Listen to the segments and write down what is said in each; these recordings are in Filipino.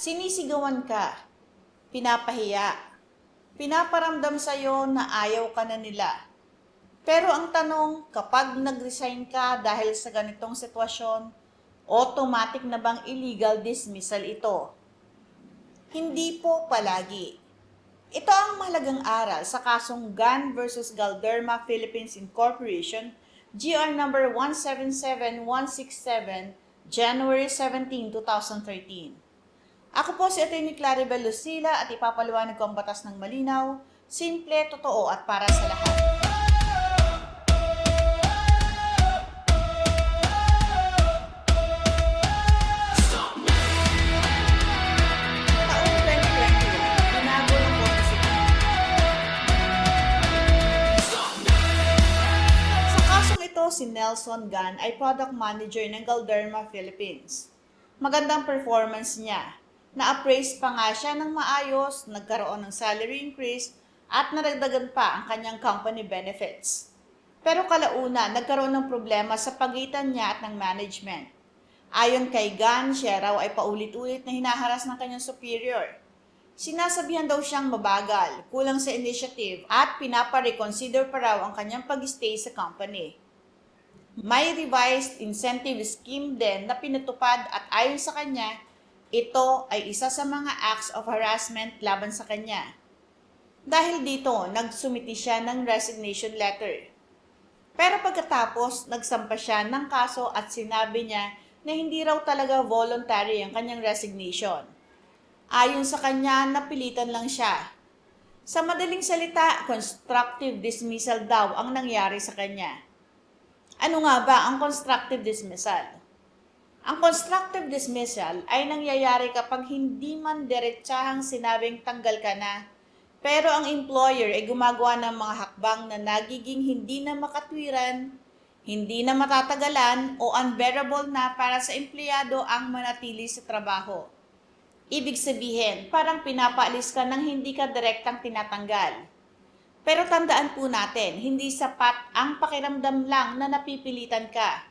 Sinisigawan ka, pinapahiya, pinaparamdam sa'yo na ayaw ka na nila. Pero ang tanong, kapag nag-resign ka dahil sa ganitong sitwasyon, automatic na bang illegal dismissal ito? Hindi po palagi. Ito ang mahalagang aral sa kasong Gan versus Galderma Philippines Incorporation, GR number 177167, January 17, 2013. Ako po si Atty. Claribel Lucila at ipapaliwanag ko ang batas ng malinaw, simple, totoo at para sa lahat. Taong 2020, binago ng Korte Suprema. Sa kasong ito, si Nelson Gan ay product manager ng Galderma Philippines. Magandang performance niya. Na-appraise pa nga siya ng maayos, nagkaroon ng salary increase, at nadagdagan pa ang kanyang company benefits. Pero kalauna, nagkaroon ng problema sa pagitan niya at ng management. Ayon kay Gan, siya raw ay paulit-ulit na hinaharas ng kanyang superior. Sinasabihan daw siyang mabagal, kulang sa initiative, at pinapa-reconsider pa raw ang kanyang pag-stay sa company. May revised incentive scheme din na pinatupad at ayon sa kanya, ito ay isa sa mga acts of harassment laban sa kanya. Dahil dito, nagsumiti siya ng resignation letter. Pero pagkatapos, nagsampa siya ng kaso at sinabi niya na hindi raw talaga voluntary ang kanyang resignation. Ayon sa kanya, napilitan lang siya. Sa madaling salita, constructive dismissal daw ang nangyari sa kanya. Ano nga ba ang constructive dismissal? Ang constructive dismissal ay nangyayari kapag hindi man diretsahang sinabing tanggal ka na, pero ang employer ay gumagawa ng mga hakbang na nagiging hindi na makatwiran, hindi na matatagalan o unbearable na para sa empleyado ang manatili sa trabaho. Ibig sabihin, parang pinapaalis ka nang hindi ka direktang tinatanggal. Pero tandaan po natin, hindi sapat ang pakiramdam lang na napipilitan ka.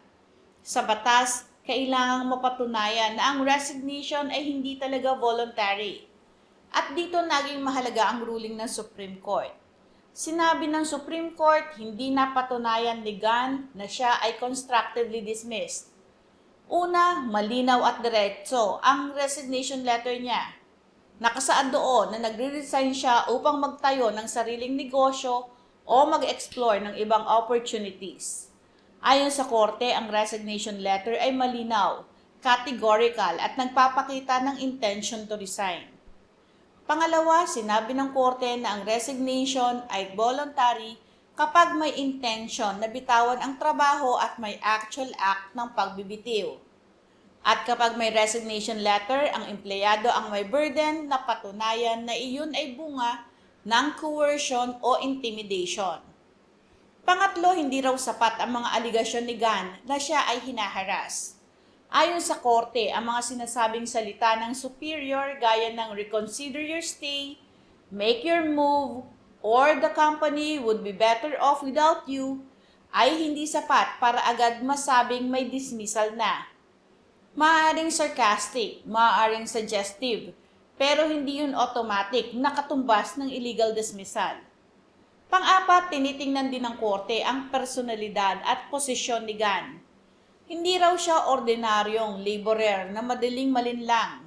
Sa batas, kailangang mapatunayan na ang resignation ay hindi talaga voluntary. At dito naging mahalaga ang ruling ng Supreme Court. Sinabi ng Supreme Court, hindi napatunayan ni Gan na siya ay constructively dismissed. Una, malinaw at diretso ang resignation letter niya. Nakasaad doon na nagre-resign siya upang magtayo ng sariling negosyo o mag-explore ng ibang opportunities. Ayon sa korte, ang resignation letter ay malinaw, categorical at nagpapakita ng intention to resign. Pangalawa, sinabi ng korte na ang resignation ay voluntary kapag may intention na bitawan ang trabaho at may actual act ng pagbibitiw. At kapag may resignation letter, ang empleyado ang may burden na patunayan na iyon ay bunga ng coercion o intimidation. Pangatlo, hindi raw sapat ang mga aligasyon ni Gan na siya ay hinaharas. Ayon sa korte, ang mga sinasabing salita ng superior gaya ng reconsider your stay, make your move, or the company would be better off without you ay hindi sapat para agad masabing may dismissal na. Maaaring sarcastic, maaaring suggestive, pero hindi yun automatic na katumbas ng illegal dismissal. Pang-apat, tinitingnan din ng korte ang personalidad at posisyon ni Gan. Hindi raw siya ordinaryong laborer na madaling malinlang.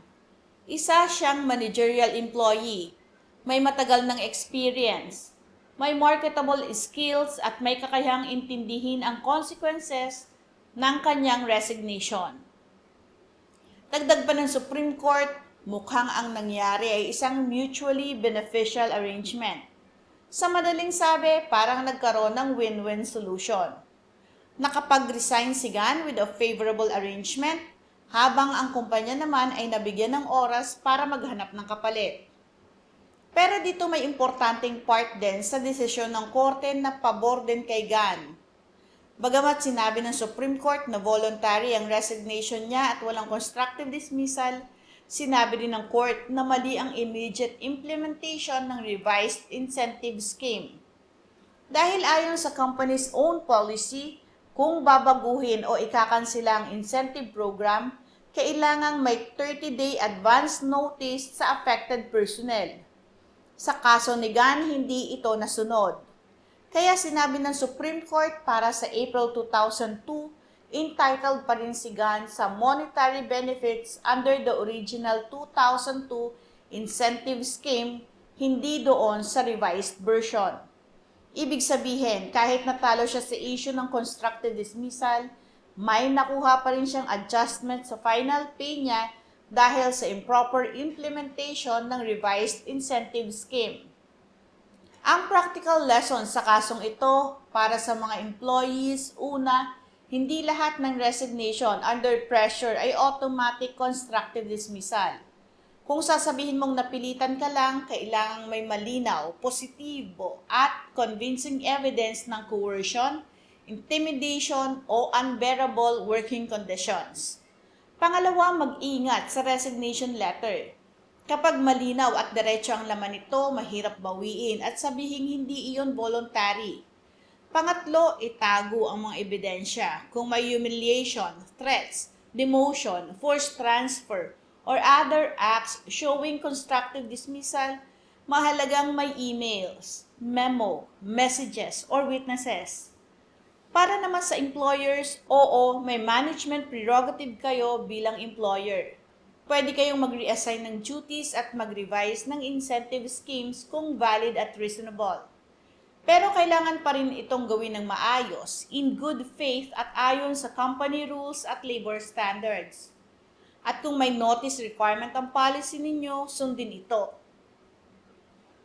Isa siyang managerial employee, may matagal ng experience, may marketable skills at may kakayahang intindihin ang consequences ng kanyang resignation. Dagdag pa ng Supreme Court, mukhang ang nangyari ay isang mutually beneficial arrangement. Sa madaling sabi, parang nagkaroon ng win-win solution. Nakapag-resign si Gan with a favorable arrangement, habang ang kumpanya naman ay nabigyan ng oras para maghanap ng kapalit. Pero dito may importanteng part din sa desisyon ng korte na pabor din kay Gan. Bagamat sinabi ng Supreme Court na voluntary ang resignation niya at walang constructive dismissal, sinabi din ng court na mali ang immediate implementation ng revised incentive scheme. Dahil ayon sa company's own policy, kung babaguhin o ikakansela ang incentive program, kailangang may 30-day advance notice sa affected personnel. Sa kaso ni Gan, hindi ito nasunod. Kaya sinabi ng Supreme Court para sa April 2002, entitled pa rin si Gan sa monetary benefits under the original 2002 incentive scheme, hindi doon sa revised version. Ibig sabihin, kahit natalo siya sa issue ng constructive dismissal, may nakuha pa rin siyang adjustment sa final pay niya dahil sa improper implementation ng revised incentive scheme. Ang practical lesson sa kasong ito para sa mga employees, una, hindi lahat ng resignation under pressure ay automatic constructive dismissal. Kung sasabihin mong napilitan ka lang, kailangang may malinaw, positibo at convincing evidence ng coercion, intimidation o unbearable working conditions. Pangalawa, mag-ingat sa resignation letter. Kapag malinaw at diretso ang laman nito, mahirap bawiin at sabihin hindi iyon voluntary. Pangatlo, itago ang mga ebidensya. Kung may humiliation, threats, demotion, forced transfer, or other acts showing constructive dismissal, mahalagang may emails, memo, messages, or witnesses. Para naman sa employers, oo, may management prerogative kayo bilang employer. Pwede kayong mag-reassign ng duties at mag-revise ng incentive schemes kung valid at reasonable. Pero kailangan pa rin itong gawin ng maayos, in good faith at ayon sa company rules at labor standards. At kung may notice requirement ang policy ninyo, sundin ito.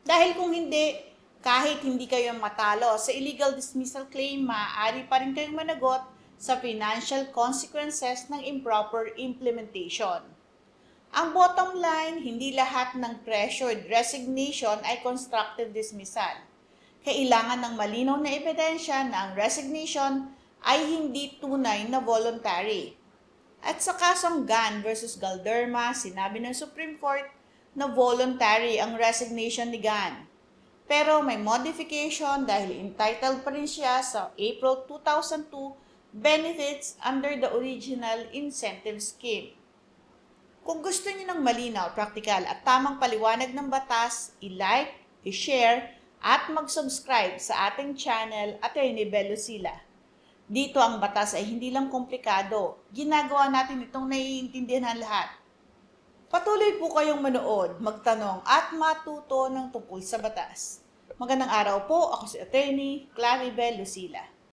Dahil kung hindi, kahit hindi kayo matalo sa illegal dismissal claim, maaari pa rin kayong managot sa financial consequences ng improper implementation. Ang bottom line, hindi lahat ng pressured resignation ay constructive dismissal. Kailangan ng malinaw na ebidensya na ang resignation ay hindi tunay na voluntary. At sa kasong Gan versus Galderma, sinabi ng Supreme Court na voluntary ang resignation ni Gan. Pero may modification dahil entitled pa rin siya sa April 2002 benefits under the original incentive scheme. Kung gusto niyo ng malinaw, praktikal at tamang paliwanag ng batas, i-like, i-share, at mag-subscribe sa ating channel Attorney Bel Lucila. Dito ang batas ay hindi lang komplikado. Ginagawa natin itong naiintindihan ng lahat. Patuloy po kayong manood, magtanong at matuto ng tungkol sa batas. Magandang araw po, ako si Attorney Claribel Lucila.